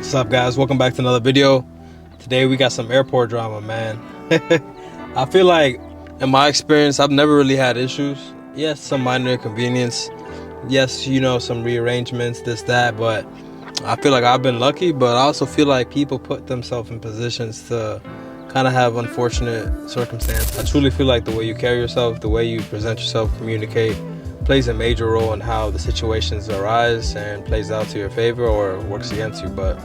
What's up, guys? Welcome back to another video. Today we got some airport drama, man. I feel like in my experience I've never really had issues. Yes, some minor inconvenience, yes, some rearrangements, this, that, but I feel like I've been lucky. But I also feel like people put themselves in positions to kind of have unfortunate circumstances. I truly feel like the way you carry yourself, the way you present yourself, communicate, plays a major role in how the situations arise and plays out to your favor or works against you. But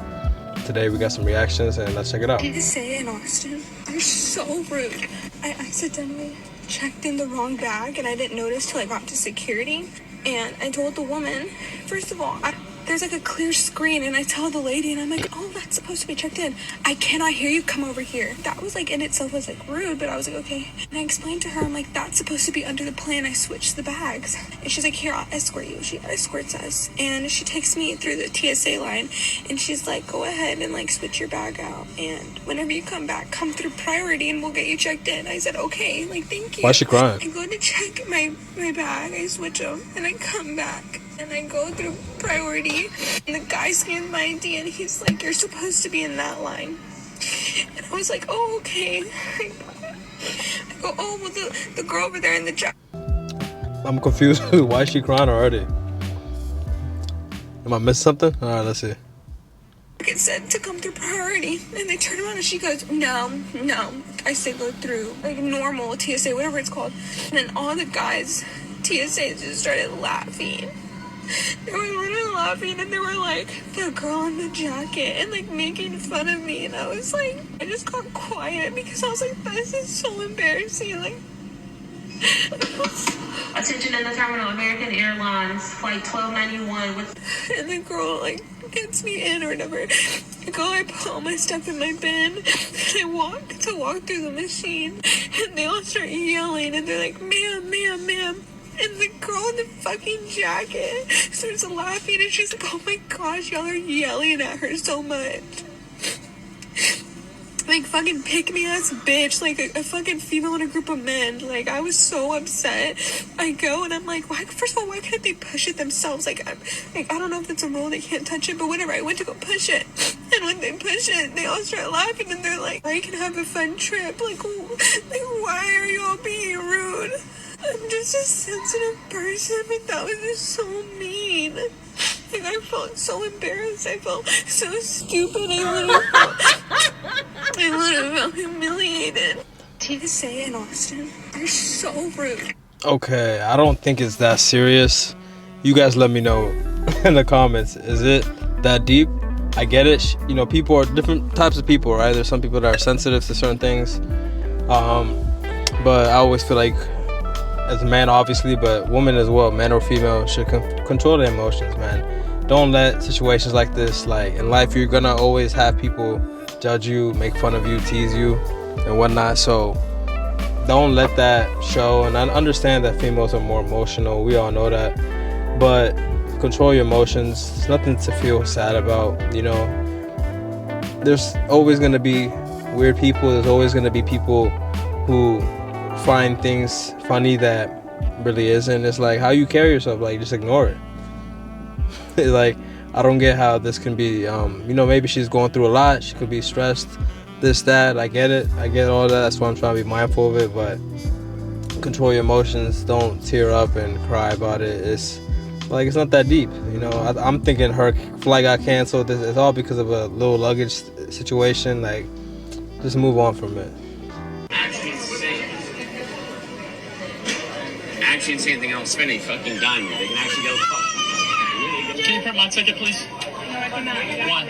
today we got some reactions and let's check it out. I need to say in Austin, they're so rude. I accidentally checked in the wrong bag and I didn't notice till I got to security. And I told the woman, first of all, there's like a clear screen, and I tell the lady, and I'm like, oh, that's supposed to be checked in. I cannot hear you, come over here. That was like in itself was like rude, but I was like, okay. And I explained to her, I'm like, that's supposed to be under the plane. I switched the bags. And she's like, here, I'll escort you. She escorts us. And she takes me through the TSA line, and she's like, go ahead and like switch your bag out. And whenever you come back, come through priority and we'll get you checked in. I said, okay, like, thank you. Why is she crying? I go to check my bag, I switch them, and I come back. And I go through priority, and the guy scans my ID, and he's like, you're supposed to be in that line. And I was like, oh, okay. I go, oh, well, the girl over there in the jacket. I'm confused. Why is she crying already? Am I missing something? All right, let's see. It said to come through priority, and they turn around and she goes, no. I say go through, like, normal TSA, whatever it's called. And then all the guys, TSA, just started laughing. They were literally laughing, and they were like, the girl in the jacket, and like making fun of me. And I was like, I just got quiet because I was like, this is so embarrassing. Like, attention in the terminal, American Airlines flight 1291 with. And the girl like gets me in or whatever. I put all my stuff in my bin, and I walk through the machine, and they all start yelling, and they're like, ma'am. And the girl in the fucking jacket starts laughing, and she's like, oh my gosh, y'all are yelling at her so much. Like, fucking pick-me-ass bitch, like a fucking female in a group of men. Like, I was so upset. I go, and I'm like, first of all, why couldn't they push it themselves? Like, I don't know if it's a rule, they can't touch it, but whatever, I went to go push it. And when they push it, they all start laughing, and they're like, I can have a fun trip. Like, why are you all being rude? I'm just a sensitive person, but that was just so mean. Like, I felt so embarrassed. I felt so stupid. I literally felt humiliated. TSA in Austin, they're so rude. Okay, I don't think it's that serious. You guys let me know in the comments. Is it that deep? I get it. People are different types of people, right? There's some people that are sensitive to certain things. But I always feel like, as a man obviously, but women as well, man or female, should control their emotions, man. Don't let situations like this, like in life, you're gonna always have people judge you, make fun of you, tease you and whatnot. So don't let that show. And I understand that females are more emotional, we all know that, but control your emotions. There's nothing to feel sad about. There's always gonna be weird people. There's always gonna be people who find things funny that really isn't. It's like how you carry yourself, like just ignore it. Like, I don't get how this can be, maybe she's going through a lot, she could be stressed, this, that. I get it, I get all that. That's why I'm trying to be mindful of it, but control your emotions. Don't tear up and cry about it. It's like, it's not that deep. I'm thinking her flight got canceled. It's all because of a little luggage situation. Like, just move on from it. Actually say anything else, spend a fucking dime. They can actually go fuck. Can you print my ticket, please? No, I cannot. Why?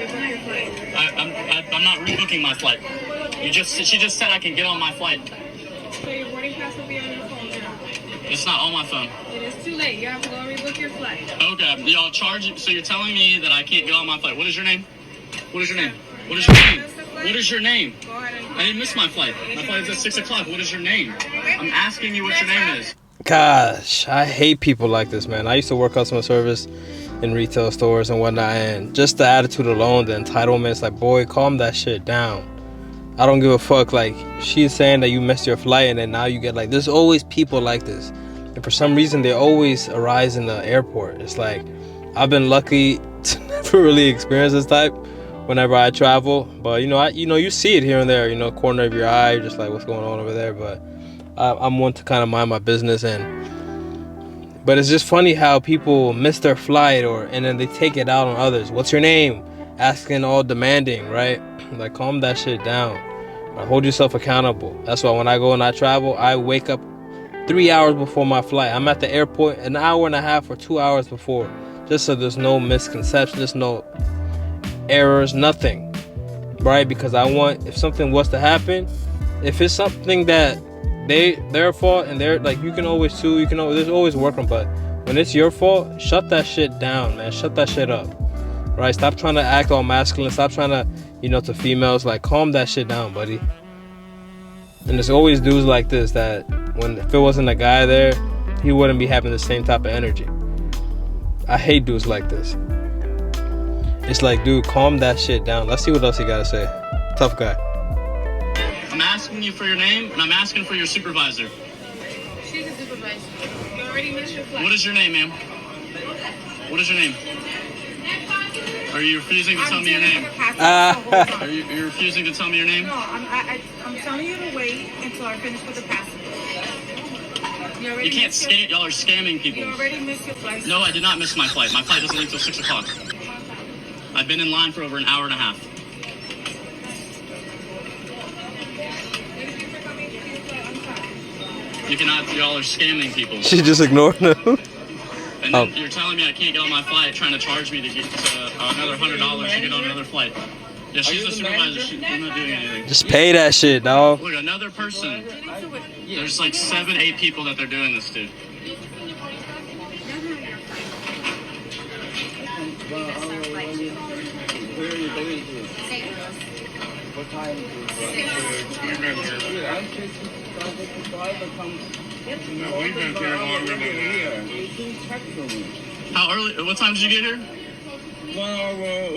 I'm not rebooking my flight. She just said I can get on my flight. So your boarding pass will be on your phone now. It's not on my phone. It is too late. You have to go rebook your flight. Okay, y'all charge it. So you're telling me that I can't get on my flight. What is your name? What is your name? What is your name? What is your name? Go ahead and I didn't miss my flight. My flight is at 6 o'clock. What is your name? I'm asking you what your name is. Gosh, I hate people like this, man. I used to work customer service in retail stores and whatnot, and just the attitude alone, the entitlements, like, boy, calm that shit down. I don't give a fuck. Like, she's saying that you missed your flight, and then now you get like, there's always people like this, and for some reason they always arise in the airport. It's like, I've been lucky to never really experience this type, whenever I travel. But you see it here and there. Corner of your eye, you're just like, what's going on over there? But I'm one to kind of mind my business, but it's just funny how people miss their flight and then they take it out on others. What's your name? Asking, all demanding, right? Like, calm that shit down. Hold yourself accountable. That's why when I go and I travel, I wake up 3 hours before my flight. I'm at the airport an hour and a half or 2 hours before, just so there's no misconceptions, there's no errors, nothing, right? Because I want, if something was to happen, if it's something that their fault, and they're like, you can always sue, there's always work on, but when it's your fault, shut that shit down, man. Shut that shit up, right? Stop trying to act all masculine. Stop trying to, to females, like, calm that shit down, buddy. And there's always dudes like this that if it wasn't a guy there, he wouldn't be having the same type of energy. I hate dudes like this. It's like, dude, calm that shit down. Let's see what else he gotta say. Tough guy. I'm asking you for your name, and I'm asking for your supervisor. She's a supervisor. You already missed your flight. What is your name, ma'am? What is your name? Are you refusing to tell me your name? Are you refusing to tell me your name? No, I'm telling you to wait until I finish with the passenger. You can't scam. Y'all are scamming people. You already missed your flight. No, I did not miss my flight. My flight doesn't leave till 6 o'clock. I've been in line for over an hour and a half. You cannot. Y'all are scamming people. She just ignored him. And then you're telling me I can't get on my flight, trying to charge me to get another $100 to get on another flight. Yeah, she's the supervisor. I'm not doing anything. Just pay that shit, dog. Look, another person. There's like 7, 8 people that they're doing this to. What time? No, we've been here longer than that. How early? What time did you get here? 1 hour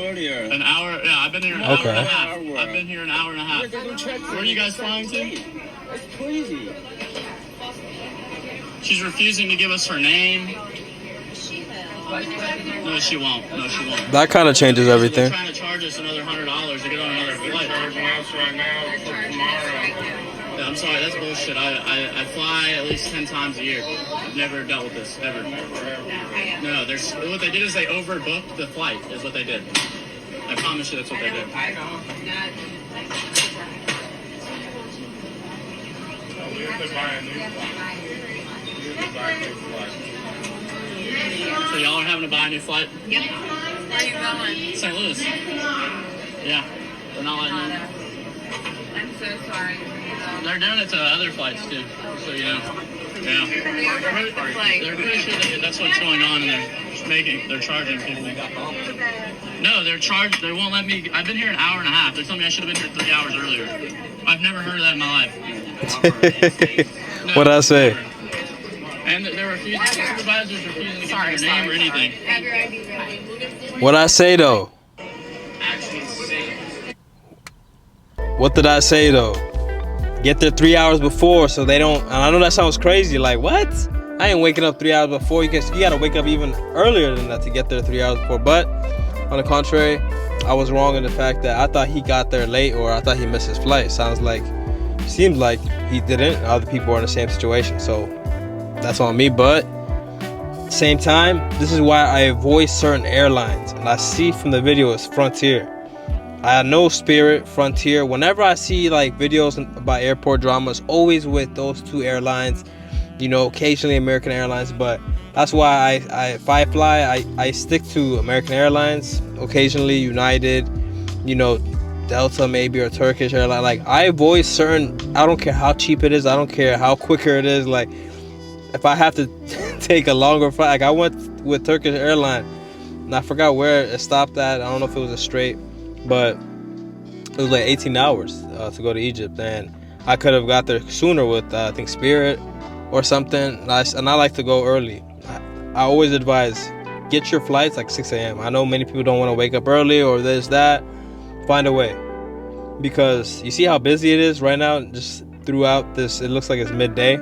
earlier. An hour? Yeah, I've been here an hour Okay. and a half. I've been here an hour and a half. Where are you guys flying to? That's crazy. She's refusing to give us her name. No, she won't. No, she won't. That kind of changes They're everything. trying to charge us another $100 to get on another flight. Yeah, I'm sorry, that's bullshit. I fly at least 10 times a year. I've never dealt with this, ever. No, what they did is they overbooked the flight, is what they did. I promise you that's what they did. So y'all are having to buy a new flight? Yep. Where are you going? St. Louis. Yeah. They're not letting me. I'm so sorry. They're doing it to other flights too, so you know. Yeah. They're pretty sure that's what's going on, and they're charging people. No, they won't let me. I've been here an hour and a half. They're telling me I should have been here 3 hours earlier. I've never heard of that in my life. What'd I say? And they're refusing, the supervisors refusing to give me their name or anything. Have your ID ready. What'd I say though? What did I say though? Get there 3 hours before so they don't. And I know that sounds crazy. Like, what? I ain't waking up 3 hours before. You gotta wake up even earlier than that to get there 3 hours before. But on the contrary, I was wrong in the fact that I thought he got there late, or I thought he missed his flight. Seems like he didn't. Other people are in the same situation, so that's on me. But same time, this is why I avoid certain airlines. And I see from the video it's Frontier. I know Spirit, Frontier. Whenever I see like videos about airport dramas, always with those two airlines. Occasionally American Airlines, but that's why if I fly, I stick to American Airlines. Occasionally United, Delta maybe, or Turkish Airlines. Like, I avoid certain. I don't care how cheap it is. I don't care how quicker it is. Like, if I have to take a longer flight, like I went with Turkish Airlines, and I forgot where it stopped at. I don't know if it was a straight, but it was like 18 hours to go to Egypt, and I could have got there sooner with I think Spirit or something. And I like to go early. I always advise, get your flights like 6 a.m. I know many people don't want to wake up early or this, that. Find a way. Because you see how busy it is right now, just throughout this, it looks like it's midday.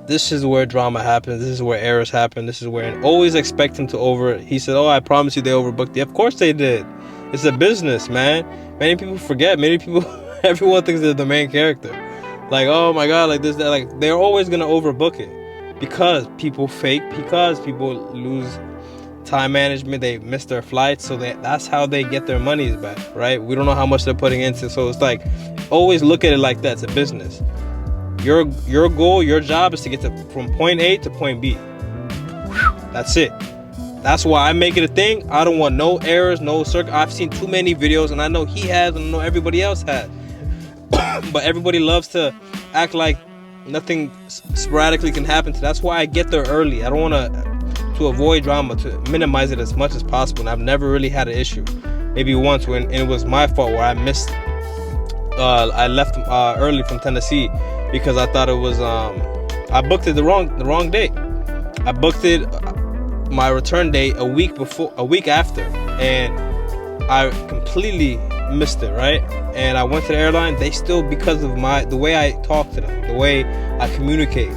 This is where drama happens. This is where errors happen. This is where, and always expect them to he said, oh, I promise you they overbooked you. Of course they did. It's a business, man. Many people forget. Many people, everyone thinks they're the main character. Like, oh my god, like this, that. Like, they're always gonna overbook it because people fake, because people lose time management, they miss their flights, so that's how they get their monies back, right? We don't know how much they're putting into, so it's like, always look at it like that. It's a business. Your goal, your job is to get from point A to point B. That's it. That's why I make it a thing. I don't want no errors, no circle. I've seen too many videos, and I know he has, and I know everybody else has. But everybody loves to act like nothing sporadically can happen. That's why I get there early. I don't want to avoid drama, to minimize it as much as possible. And I've never really had an issue. Maybe once when it was my fault where I missed. I left early from Tennessee because I thought it was. I booked it the wrong day. I booked it my return date a week after, and I completely missed it, right? And I went to the airline. They still, because of the way I talk to them, the way I communicate,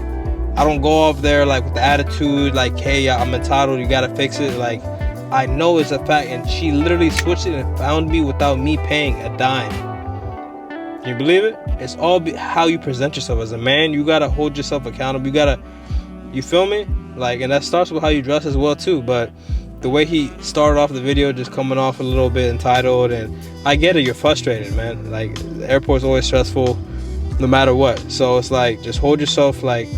I don't go off there like with the attitude like, hey, I'm entitled, you gotta fix it. Like, I know it's a fact. And she literally switched it and found me without me paying a dime. Can you believe it? It's all how you present yourself as a man. You gotta hold yourself accountable. You feel me? Like, and that starts with how you dress as well too. But the way he started off the video, just coming off a little bit entitled, and I get it, you're frustrated, man. Like, the airport's always stressful no matter what. So it's like, just hold yourself, like,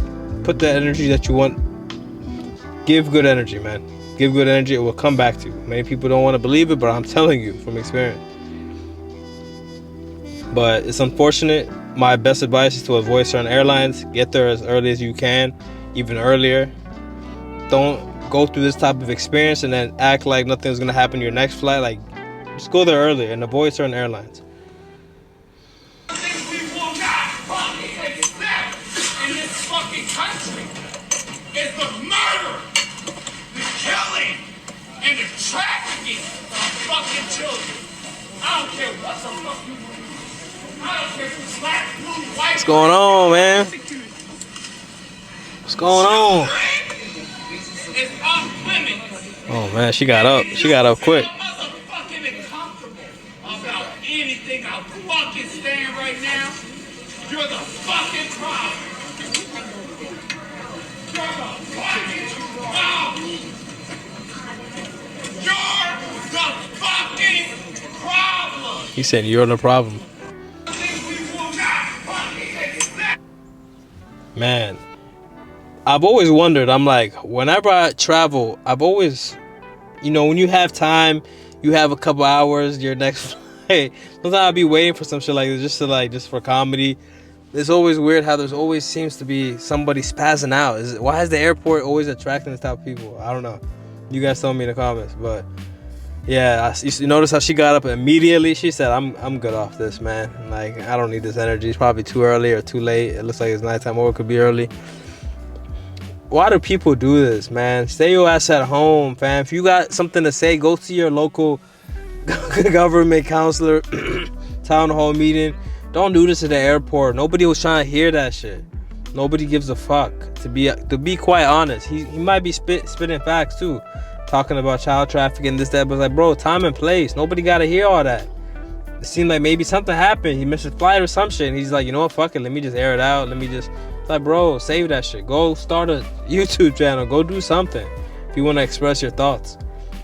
put the energy that you want. Give good energy, man. Give good energy. It will come back to you. Many people don't want to believe it, but I'm telling you from experience. But it's unfortunate. My best advice is to avoid certain airlines. Get there as early as you can, even earlier. Don't go through this type of experience and then act like nothing's gonna happen to your next flight. Like, just go there earlier and avoid certain airlines. Things we will not fucking accept in this fucking country is the murder, the killing, and the trafficking of fucking children. I don't care what the fuck you do. I don't care if it's black, blue, white. What's going on, man? What's going on? It's off limits. Oh man, she got up. She got up quick. I'm motherfucking uncomfortable about anything I fucking stand right now. You're the fucking problem. You're the fucking problem. You're the fucking problem. He said you're the problem. Man, I've always wondered, I'm like, whenever I travel, I've always, when you have time, you have a couple hours, your next flight, sometimes I'll be waiting for some shit like this just for comedy. It's always weird how there's always seems to be somebody spazzing out. Why is the airport always attracting this type of people? I don't know. You guys tell me in the comments, but yeah, you notice how she got up immediately. She said, I'm good off this, man. Like, I don't need this energy. It's probably too early or too late. It looks like it's nighttime, or it could be early. Why do people do this, man? Stay your ass at home, fam. If you got something to say, go to your local government counselor, town hall meeting. Don't do this at the airport. Nobody was trying to hear that shit. Nobody gives a fuck. To be quite honest, he might be spitting facts too, talking about child trafficking, this, that, but like, bro, time and place. Nobody gotta hear all that. It seemed like maybe something happened. He missed a flight or some shit, and he's like, you know what, fuck it, let me just air it out. It's like, bro, save that shit. Go start a YouTube channel. Go do something if you want to express your thoughts.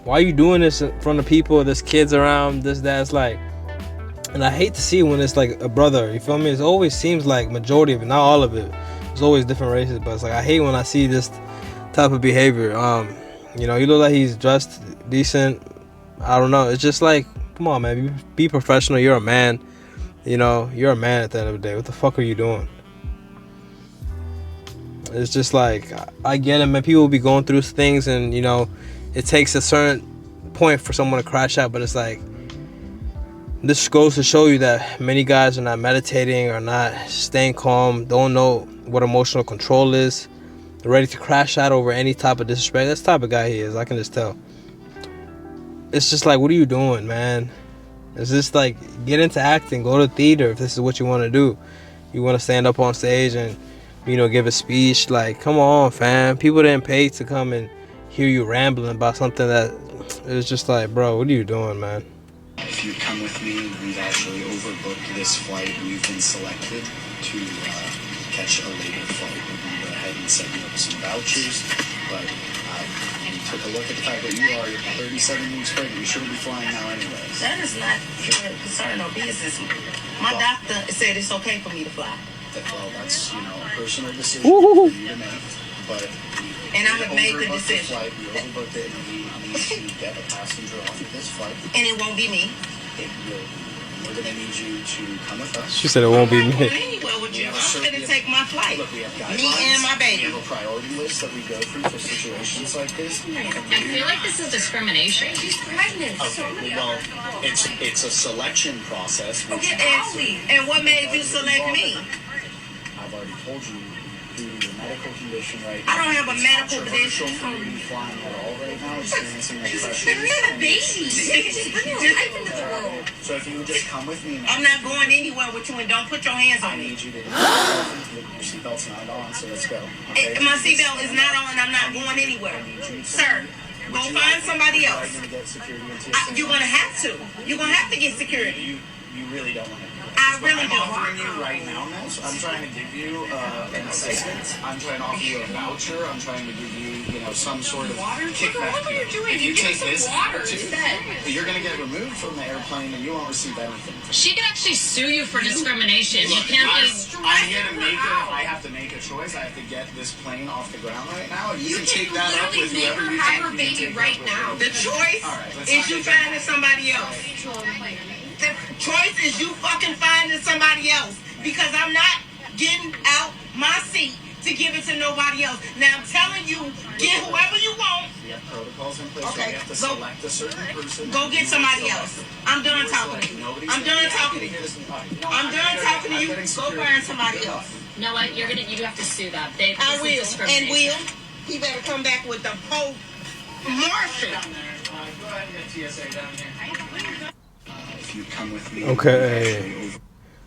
Why are you doing this in front of people? There's kids around, this, that. It's like, and I hate to see when it's like a brother, you feel me? It always seems like majority of it, not all of it. There's always different races, but it's like, I hate when I see this type of behavior. You look like he's dressed decent. I don't know. It's just like, come on, man. Be professional. You're a man. You're a man at the end of the day. What the fuck are you doing? It's just like, I get it, man. People will be going through things, and, it takes a certain point for someone to crash out. But it's like, this goes to show you that many guys are not meditating, or not staying calm, don't know what emotional control is. They're ready to crash out over any type of disrespect. That's the type of guy he is. I can just tell. It's just like, what are you doing, man? It's just like, get into acting. Go to theater if this is what you want to do. You want to stand up on stage and, give a speech. Like, come on, fam. People didn't pay to come and hear you rambling about something that it's just like, bro, what are you doing, man? If you come with me, we've actually overbooked this flight. We've been selected to catch a later flight. We're going to go ahead and set you up some vouchers. But we took a look at the fact that you are 37 weeks pregnant. You shouldn't be flying now anyways. That is not concern or business. My doctor said it's okay for me to fly. Well, that's, a personal decision for you to make. But and I have made the decision. We overbooked it, and we need to get a passenger off of this flight. And it won't be me. We're going to need you to come with us. She said it won't be me. I'm going anywhere with you. I'm going to take my flight. Look, we have guidelines. Me and my baby. We have a priority list that we go through for situations like this. I feel like this is discrimination. She's pregnant. Okay, well, it's a selection process. And what made you select me? I've already told you due to your medical condition right now. I don't have a medical condition. For you flying at all right now, experiencing the pressure. She's a baby. She's bringing life into the world. So if you would just come with me now. I'm not going anywhere with you, and don't put your hands on me. I need you to your seatbelt's not on, so let's go. Okay? My seatbelt is not on, and I'm not going anywhere. Sir, go find somebody else. You're going to have to. You're going to have to get security. You really don't want to. I really I'm don't. offering you right now, miss. I'm trying to give you an assistance. I'm trying to offer you a voucher. I'm trying to give you, some sort of kickback. What are you doing? If you take this water attitude, you're going to get removed from the airplane and you won't receive anything. She could actually sue you for discrimination. You can't just... I'm here to make I have to make a choice. I have to get this plane off the ground right now. You can take that up with whoever you have her think baby right now. The choice is you finding somebody else. The choice is you fucking finding somebody else, because I'm not getting out my seat to give it to nobody else. Now I'm telling you, get whoever you want. We have protocols in place. Okay. We have to select a certain person. Go get somebody else. I'm done talking to you. I'm done talking to you. I'm done talking to you. Go find somebody else. You know what? You have to sue them. I will. And will. He better come back with the Pope Martian. Go ahead and get TSA down here. If you come with me.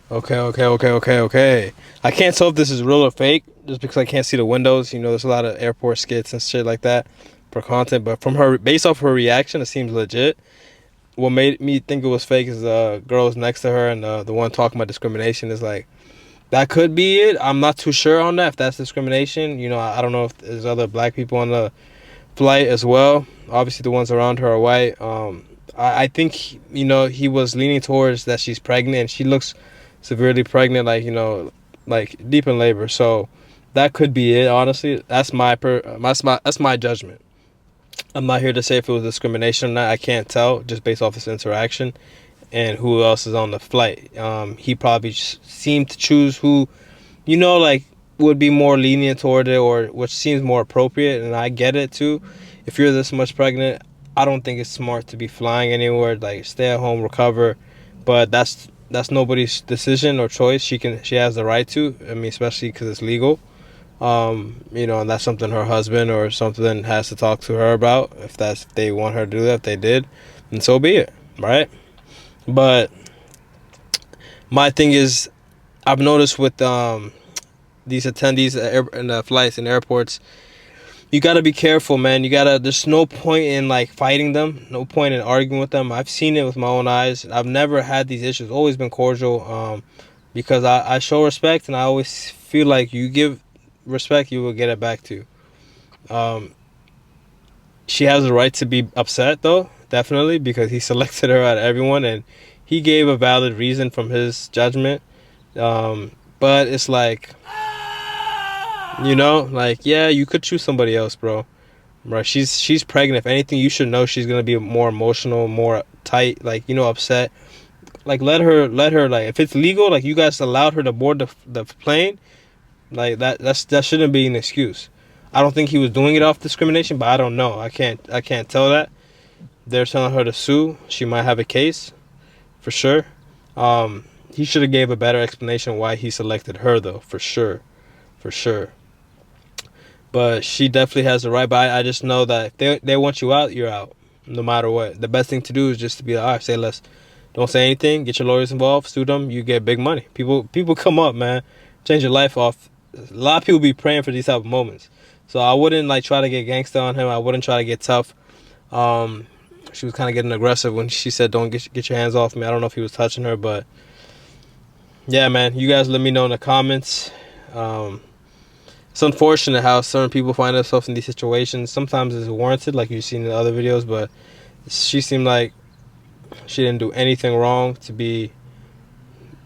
Okay. I can't tell if this is real or fake just because I can't see the windows. There's a lot of airport skits and shit like that for content. But from her, based off her reaction, it seems legit. What made me think it was fake is the girls next to her and the one talking about discrimination is like, that could be it. I'm not too sure on that, if that's discrimination. I don't know if there's other black people on the flight as well. Obviously, the ones around her are white. I think, he was leaning towards that she's pregnant, and she looks severely pregnant, like deep in labor. So that could be it. Honestly, that's my judgment. I'm not here to say if it was discrimination or not. I can't tell just based off this interaction and who else is on the flight. He probably seemed to choose who, would be more lenient toward it, or which seems more appropriate. And I get it too. If you're this much pregnant, I don't think it's smart to be flying anywhere. Like, stay at home, recover. But that's nobody's decision or choice. She has the right to. I mean, especially because it's legal. And that's something her husband or something has to talk to her about. If they want her to do that, if they did, and so be it, right? But my thing is, I've noticed with these attendees in the flights and airports, you gotta be careful, man. There's no point in fighting them, no point in arguing with them. I've seen it with my own eyes. I've never had these issues. Always been cordial, because I show respect, and I always feel like you give respect, you will get it back to. She has the right to be upset, though, definitely, because he selected her out of everyone, and he gave a valid reason from his judgment. But it's yeah, you could choose somebody else, bro. Right? She's pregnant. If anything, you should know she's gonna be more emotional, more tight, upset. Let her. If it's legal, you guys allowed her to board the plane, that shouldn't be an excuse. I don't think he was doing it off discrimination, but I don't know. I can't tell that. They're telling her to sue. She might have a case, for sure. He should have gave a better explanation why he selected her, though, for sure. But she definitely has the right. But I just know that if they want you out, you're out, no matter what. The best thing to do is just to be like, all right, say less. Don't say anything. Get your lawyers involved. Sue them. You get big money. People come up, man. Change your life off. A lot of people be praying for these type of moments. So I wouldn't try to get gangster on him. I wouldn't try to get tough. she was kind of getting aggressive when she said, "Don't get your hands off me." I don't know if he was touching her, but yeah, man, you guys let me know in the comments. It's unfortunate how certain people find themselves in these situations. Sometimes it's warranted, like you've seen in other videos, but she seemed like she didn't do anything wrong to be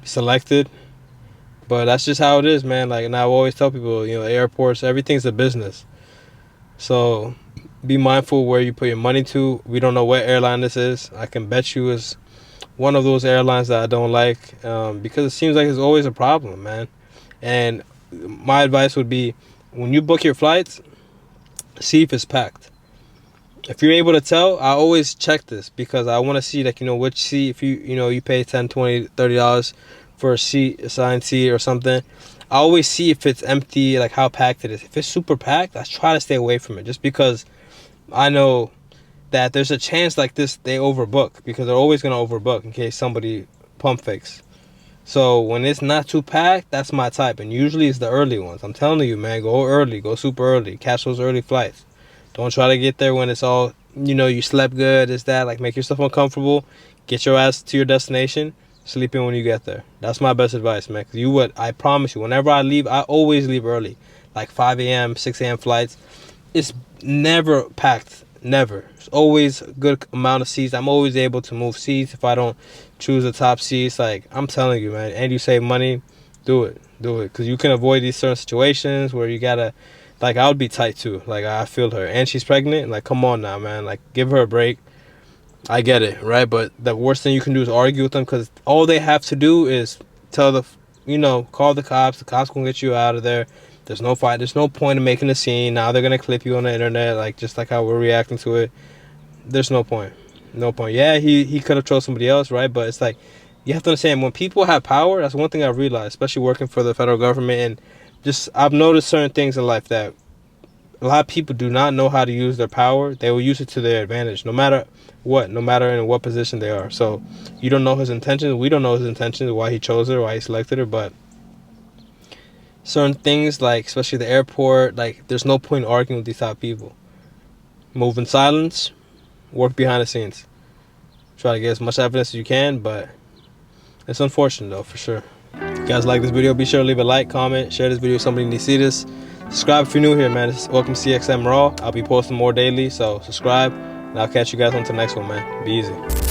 selected. But that's just how it is, man. Like, and I always tell people, airports, everything's a business. So be mindful where you put your money to. We don't know what airline this is. I can bet you it's one of those airlines that I don't like, because it seems like it's always a problem, man. And my advice would be, when you book your flights, see if it's packed. If you're able to tell, I always check this, because I want to see, like, which seat. If you pay $10, $20, $30 for a seat, assigned seat or something, I always see if it's empty, like how packed it is. If it's super packed, I try to stay away from it, just because I know that there's a chance like this they overbook, because they're always going to overbook in case somebody pump fakes. So when it's not too packed, that's my type. And usually it's the early ones. I'm telling you, man, go early, go super early, catch those early flights. Don't try to get there when it's all, you slept good, is that, like, make yourself uncomfortable, get your ass to your destination, sleep in when you get there. That's my best advice, man. Because I promise you, whenever I leave, I always leave early, like 5 a.m., 6 a.m. flights. It's never packed. Never. It's always a good amount of seats. I'm always able to move seats if I don't choose the top seats. Like, I'm telling you, man, and you save money, do it. Because you can avoid these certain situations where you gotta, like, I would be tight too. Like, I feel her. And she's pregnant. Like, come on now, man. Like, give her a break. I get it, right? But the worst thing you can do is argue with them, because all they have to do is call the cops. The cops gonna get you out of there. There's no fight. There's no point in making a scene. Now they're going to clip you on the internet, like, just like how we're reacting to it. There's no point. No point. Yeah, he could have chose somebody else, right? But it's like, you have to understand, when people have power, that's one thing I realized, especially working for the federal government. And just, I've noticed certain things in life that a lot of people do not know how to use their power. They will use it to their advantage, no matter what, no matter in what position they are. So you don't know his intentions. We don't know his intentions, why he chose her, why he selected her. But certain things, like especially the airport, like, there's no point in arguing with these type of people. Move in silence, work behind the scenes, try to get as much evidence as you can. But it's unfortunate though, for sure. If you guys like this video, be sure to leave a like, comment, share this video with somebody who needs to see this. Subscribe if you're new here, man. Welcome to CXM Raw. I'll be posting more daily, so subscribe, and I'll catch you guys on to the next one, man. Be easy.